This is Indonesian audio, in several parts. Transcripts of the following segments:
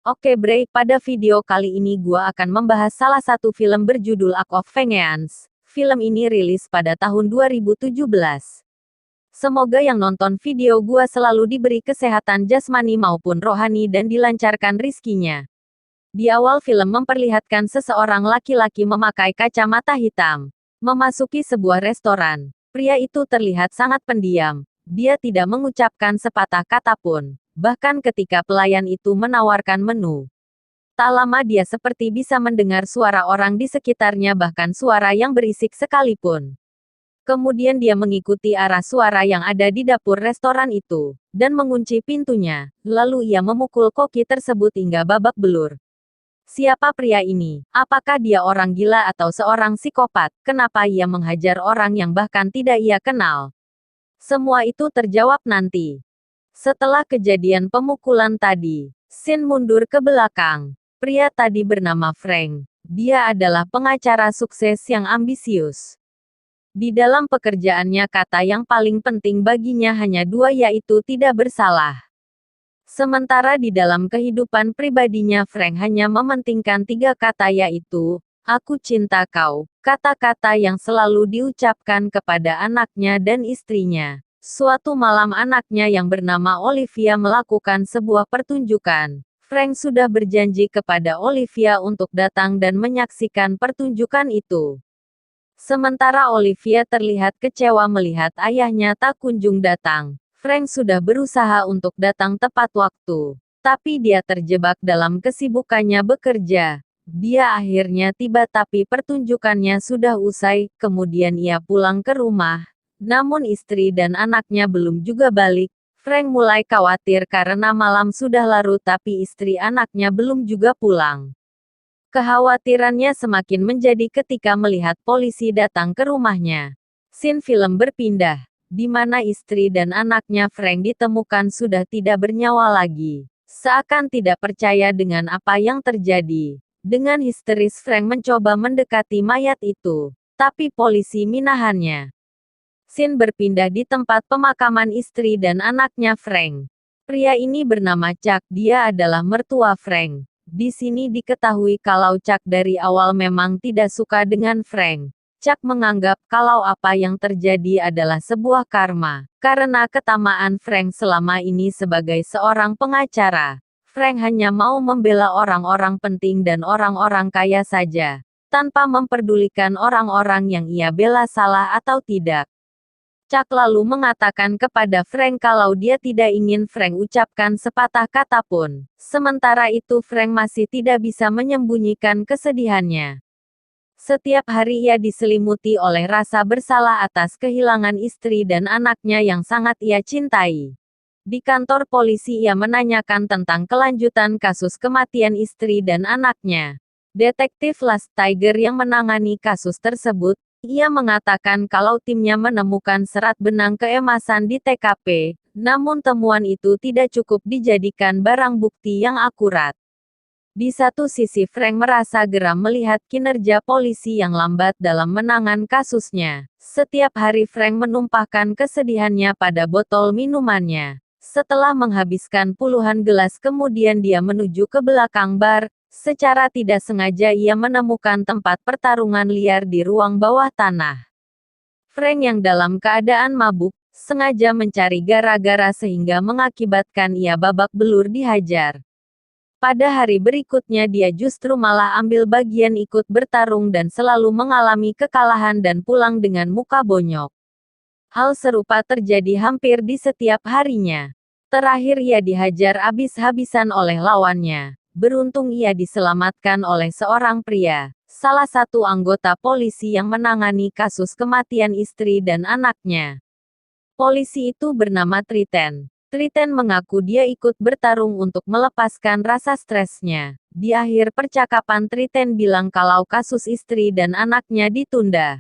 Oke Bray, pada video kali ini gua akan membahas salah satu film berjudul Act of Vengeance. Film ini rilis pada tahun 2017. Semoga yang nonton video gua selalu diberi kesehatan jasmani maupun rohani dan dilancarkan rizkinya. Di awal film memperlihatkan seseorang laki-laki memakai kacamata hitam. Memasuki sebuah restoran. Pria itu terlihat sangat pendiam. Dia tidak mengucapkan sepatah kata pun. Bahkan ketika pelayan itu menawarkan menu. Tak lama dia seperti bisa mendengar suara orang di sekitarnya bahkan suara yang berisik sekalipun. Kemudian dia mengikuti arah suara yang ada di dapur restoran itu, dan mengunci pintunya. Lalu ia memukul koki tersebut hingga babak belur. Siapa pria ini? Apakah dia orang gila atau seorang psikopat? Kenapa ia menghajar orang yang bahkan tidak ia kenal? Semua itu terjawab nanti. Setelah kejadian pemukulan tadi, Sin mundur ke belakang. Pria tadi bernama Frank. Dia adalah pengacara sukses yang ambisius. Di dalam pekerjaannya kata yang paling penting baginya hanya dua yaitu tidak bersalah. Sementara di dalam kehidupan pribadinya Frank hanya mementingkan tiga kata yaitu, aku cinta kau, kata-kata yang selalu diucapkan kepada anaknya dan istrinya. Suatu malam anaknya yang bernama Olivia melakukan sebuah pertunjukan. Frank sudah berjanji kepada Olivia untuk datang dan menyaksikan pertunjukan itu. Sementara Olivia terlihat kecewa melihat ayahnya tak kunjung datang. Frank sudah berusaha untuk datang tepat waktu. Tapi dia terjebak dalam kesibukannya bekerja. Dia akhirnya tiba tapi pertunjukannya sudah usai, kemudian ia pulang ke rumah. Namun istri dan anaknya belum juga balik. Frank mulai khawatir karena malam sudah larut tapi istri anaknya belum juga pulang. Kekhawatirannya semakin menjadi ketika melihat polisi datang ke rumahnya. Scene film berpindah, di mana istri dan anaknya Frank ditemukan sudah tidak bernyawa lagi. Seakan tidak percaya dengan apa yang terjadi. Dengan histeris Frank mencoba mendekati mayat itu, tapi polisi menahannya. Scene berpindah di tempat pemakaman istri dan anaknya Frank. Pria ini bernama Chuck, dia adalah mertua Frank. Di sini diketahui kalau Chuck dari awal memang tidak suka dengan Frank. Chuck menganggap kalau apa yang terjadi adalah sebuah karma, karena ketamaan Frank selama ini sebagai seorang pengacara. Frank hanya mau membela orang-orang penting dan orang-orang kaya saja, tanpa memperdulikan orang-orang yang ia bela salah atau tidak. Chuck lalu mengatakan kepada Frank kalau dia tidak ingin Frank ucapkan sepatah kata pun. Sementara itu Frank masih tidak bisa menyembunyikan kesedihannya. Setiap hari ia diselimuti oleh rasa bersalah atas kehilangan istri dan anaknya yang sangat ia cintai. Di kantor polisi ia menanyakan tentang kelanjutan kasus kematian istri dan anaknya. Detektif Last Tiger yang menangani kasus tersebut, ia mengatakan kalau timnya menemukan serat benang keemasan di TKP, namun temuan itu tidak cukup dijadikan barang bukti yang akurat. Di satu sisi Frank merasa geram melihat kinerja polisi yang lambat dalam menangani kasusnya. Setiap hari Frank menumpahkan kesedihannya pada botol minumannya. Setelah menghabiskan puluhan gelas kemudian dia menuju ke belakang bar. Secara tidak sengaja ia menemukan tempat pertarungan liar di ruang bawah tanah. Frank yang dalam keadaan mabuk, sengaja mencari gara-gara sehingga mengakibatkan ia babak belur dihajar. Pada hari berikutnya dia justru malah ambil bagian ikut bertarung dan selalu mengalami kekalahan dan pulang dengan muka bonyok. Hal serupa terjadi hampir di setiap harinya. Terakhir ia dihajar habis-habisan oleh lawannya. Beruntung ia diselamatkan oleh seorang pria, salah satu anggota polisi yang menangani kasus kematian istri dan anaknya. Polisi itu bernama Triten. Triten mengaku dia ikut bertarung untuk melepaskan rasa stresnya. Di akhir percakapan Triten bilang kalau kasus istri dan anaknya ditunda.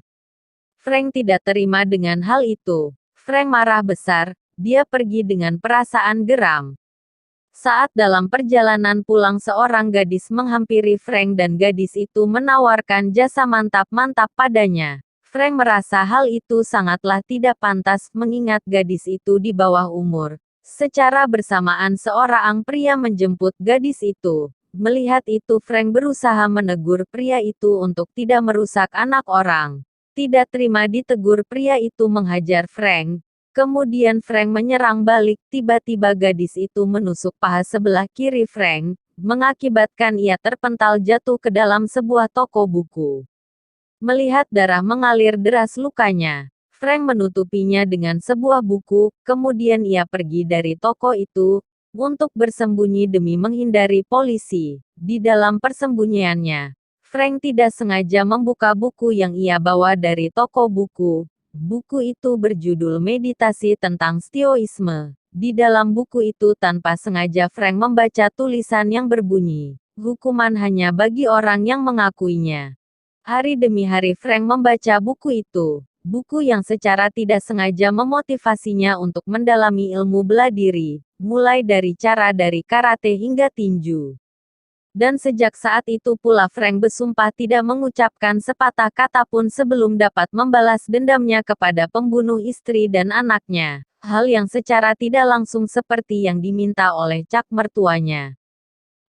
Frank tidak terima dengan hal itu. Frank marah besar, dia pergi dengan perasaan geram. Saat dalam perjalanan pulang seorang gadis menghampiri Frank dan gadis itu menawarkan jasa mantap-mantap padanya. Frank merasa hal itu sangatlah tidak pantas mengingat gadis itu di bawah umur. Secara bersamaan seorang pria menjemput gadis itu. Melihat itu Frank berusaha menegur pria itu untuk tidak merusak anak orang. Tidak terima ditegur pria itu menghajar Frank. Kemudian Frank menyerang balik, tiba-tiba gadis itu menusuk paha sebelah kiri Frank, mengakibatkan ia terpental jatuh ke dalam sebuah toko buku. Melihat darah mengalir deras lukanya, Frank menutupinya dengan sebuah buku, kemudian ia pergi dari toko itu, untuk bersembunyi demi menghindari polisi. Di dalam persembunyiannya, Frank tidak sengaja membuka buku yang ia bawa dari toko buku. Buku itu berjudul Meditasi tentang Stoisme. Di dalam buku itu tanpa sengaja Frank membaca tulisan yang berbunyi, "Hukuman hanya bagi orang yang mengakuinya." Hari demi hari Frank membaca buku itu. Buku yang secara tidak sengaja memotivasinya untuk mendalami ilmu bela diri, mulai dari dari karate hingga tinju. Dan sejak saat itu pula Frank bersumpah tidak mengucapkan sepatah kata pun sebelum dapat membalas dendamnya kepada pembunuh istri dan anaknya. Hal yang secara tidak langsung seperti yang diminta oleh Chuck mertuanya.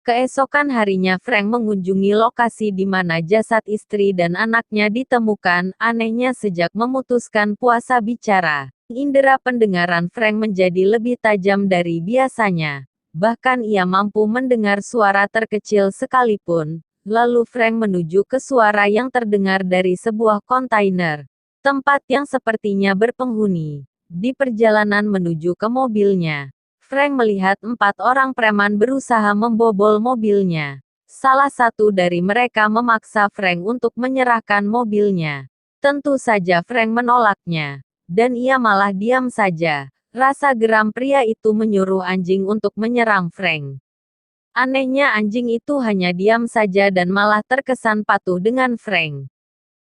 Keesokan harinya Frank mengunjungi lokasi di mana jasad istri dan anaknya ditemukan. Anehnya sejak memutuskan puasa bicara, indera pendengaran Frank menjadi lebih tajam dari biasanya. Bahkan ia mampu mendengar suara terkecil sekalipun. Lalu Frank menuju ke suara yang terdengar dari sebuah kontainer. Tempat yang sepertinya berpenghuni. Di perjalanan menuju ke mobilnya, Frank melihat 4 orang preman berusaha membobol mobilnya. Salah satu dari mereka memaksa Frank untuk menyerahkan mobilnya. Tentu saja Frank menolaknya. Dan ia malah diam saja. Rasa geram pria itu menyuruh anjing untuk menyerang Frank. Anehnya anjing itu hanya diam saja dan malah terkesan patuh dengan Frank.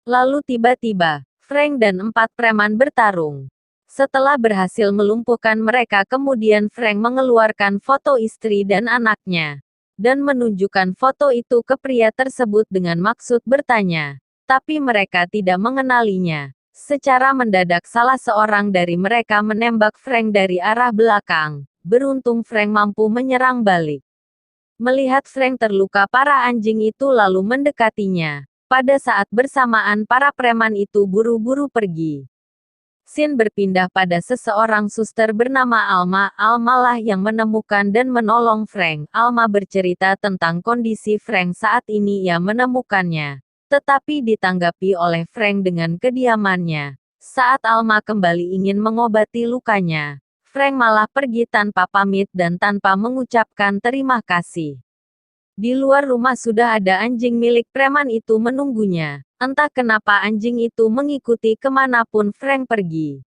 Lalu tiba-tiba, Frank dan 4 preman bertarung. Setelah berhasil melumpuhkan mereka kemudian Frank mengeluarkan foto istri dan anaknya. Dan menunjukkan foto itu ke pria tersebut dengan maksud bertanya. Tapi mereka tidak mengenalinya. Secara mendadak salah seorang dari mereka menembak Frank dari arah belakang. Beruntung Frank mampu menyerang balik. Melihat Frank terluka parah anjing itu lalu mendekatinya. Pada saat bersamaan para preman itu buru-buru pergi. Scene berpindah pada seseorang suster bernama Alma. Alma lah yang menemukan dan menolong Frank. Alma bercerita tentang kondisi Frank saat ini ia menemukannya. Tetapi ditanggapi oleh Frank dengan kediamannya. Saat Alma kembali ingin mengobati lukanya, Frank malah pergi tanpa pamit dan tanpa mengucapkan terima kasih. Di luar rumah sudah ada anjing milik preman itu menunggunya. Entah kenapa anjing itu mengikuti kemanapun Frank pergi.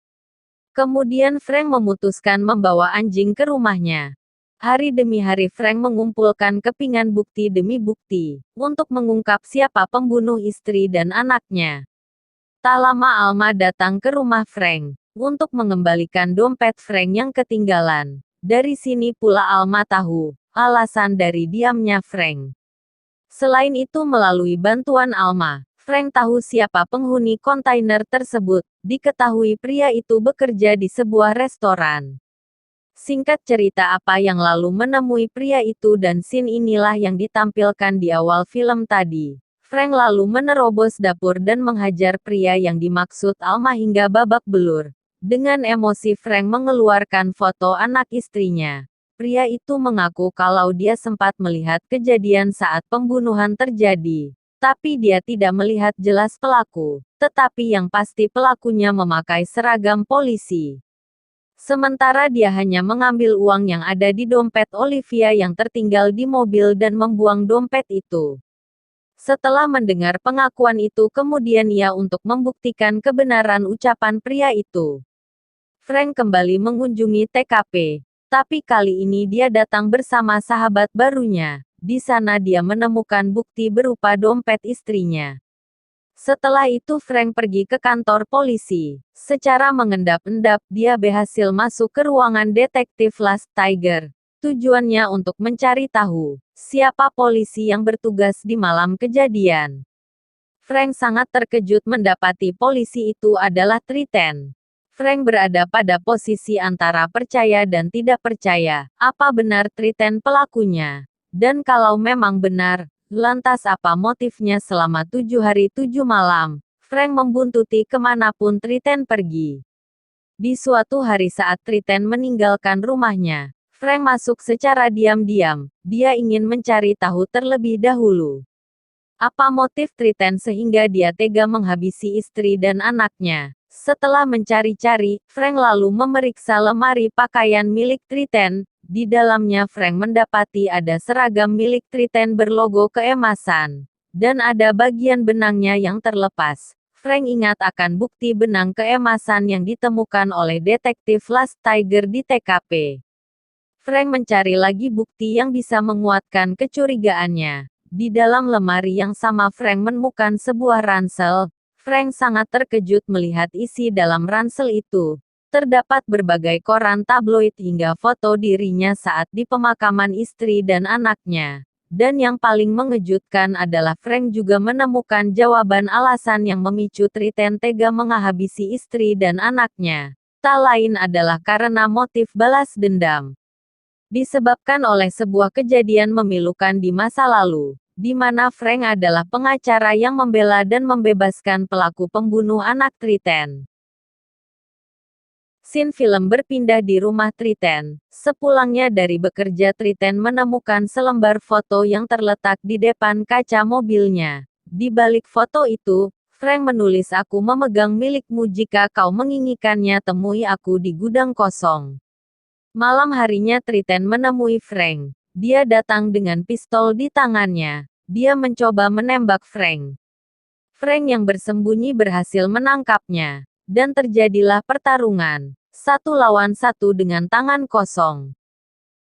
Kemudian Frank memutuskan membawa anjing ke rumahnya. Hari demi hari Frank mengumpulkan kepingan bukti demi bukti, untuk mengungkap siapa pembunuh istri dan anaknya. Tak lama Alma datang ke rumah Frank, untuk mengembalikan dompet Frank yang ketinggalan. Dari sini pula Alma tahu, alasan dari diamnya Frank. Selain itu melalui bantuan Alma, Frank tahu siapa penghuni kontainer tersebut. Diketahui pria itu bekerja di sebuah restoran. Singkat cerita apa yang lalu menemui pria itu dan scene inilah yang ditampilkan di awal film tadi. Frank lalu menerobos dapur dan menghajar pria yang dimaksud Alma hingga babak belur. Dengan emosi Frank mengeluarkan foto anak istrinya. Pria itu mengaku kalau dia sempat melihat kejadian saat pembunuhan terjadi. Tapi dia tidak melihat jelas pelaku. Tetapi yang pasti pelakunya memakai seragam polisi. Sementara dia hanya mengambil uang yang ada di dompet Olivia yang tertinggal di mobil dan membuang dompet itu. Setelah mendengar pengakuan itu kemudian ia untuk membuktikan kebenaran ucapan pria itu. Frank kembali mengunjungi TKP. Tapi kali ini dia datang bersama sahabat barunya. Di sana dia menemukan bukti berupa dompet istrinya. Setelah itu Frank pergi ke kantor polisi. Secara mengendap-endap dia berhasil masuk ke ruangan detektif Last Tiger. Tujuannya untuk mencari tahu siapa polisi yang bertugas di malam kejadian. Frank sangat terkejut mendapati polisi itu adalah Triton. Frank berada pada posisi antara percaya dan tidak percaya. Apa benar Triten pelakunya? Dan kalau memang benar, lantas apa motifnya selama 7 hari 7 malam? Frank membuntuti kemanapun Triten pergi. Di suatu hari saat Triten meninggalkan rumahnya, Frank masuk secara diam-diam. Dia ingin mencari tahu terlebih dahulu. Apa motif Triten sehingga dia tega menghabisi istri dan anaknya? Setelah mencari-cari, Frank lalu memeriksa lemari pakaian milik Triten. Di dalamnya Frank mendapati ada seragam milik Triten berlogo keemasan. Dan ada bagian benangnya yang terlepas. Frank ingat akan bukti benang keemasan yang ditemukan oleh detektif Last Tiger di TKP. Frank mencari lagi bukti yang bisa menguatkan kecurigaannya. Di dalam lemari yang sama Frank menemukan sebuah ransel. Frank sangat terkejut melihat isi dalam ransel itu. Terdapat berbagai koran tabloid hingga foto dirinya saat di pemakaman istri dan anaknya. Dan yang paling mengejutkan adalah Frank juga menemukan jawaban alasan yang memicu Triten tega menghabisi istri dan anaknya. Tak lain adalah karena motif balas dendam. Disebabkan oleh sebuah kejadian memilukan di masa lalu, di mana Frank adalah pengacara yang membela dan membebaskan pelaku pembunuh anak Triten. Scene film berpindah di rumah Triten. Sepulangnya dari bekerja Triten menemukan selembar foto yang terletak di depan kaca mobilnya. Di balik foto itu, Frank menulis aku memegang milikmu jika kau menginginkannya temui aku di gudang kosong. Malam harinya Triten menemui Frank. Dia datang dengan pistol di tangannya. Dia mencoba menembak Frank. Frank yang bersembunyi berhasil menangkapnya. Dan terjadilah pertarungan. 1 lawan 1 dengan tangan kosong.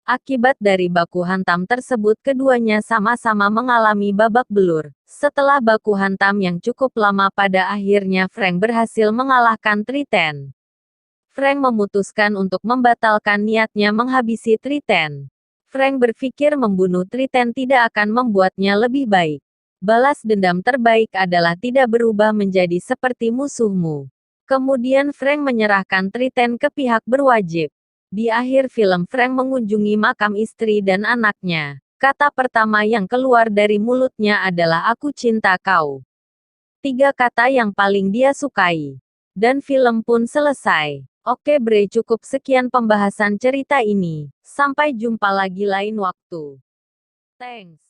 Akibat dari baku hantam tersebut keduanya sama-sama mengalami babak belur. Setelah baku hantam yang cukup lama pada akhirnya Frank berhasil mengalahkan Triten. Frank memutuskan untuk membatalkan niatnya menghabisi Triten. Frank berpikir membunuh Triten tidak akan membuatnya lebih baik. Balas dendam terbaik adalah tidak berubah menjadi seperti musuhmu. Kemudian Frank menyerahkan Triten ke pihak berwajib. Di akhir film Frank mengunjungi makam istri dan anaknya. Kata pertama yang keluar dari mulutnya adalah aku cinta kau. 3 kata yang paling dia sukai. Dan film pun selesai. Oke bre, cukup sekian pembahasan cerita ini. Sampai jumpa lagi lain waktu. Thanks.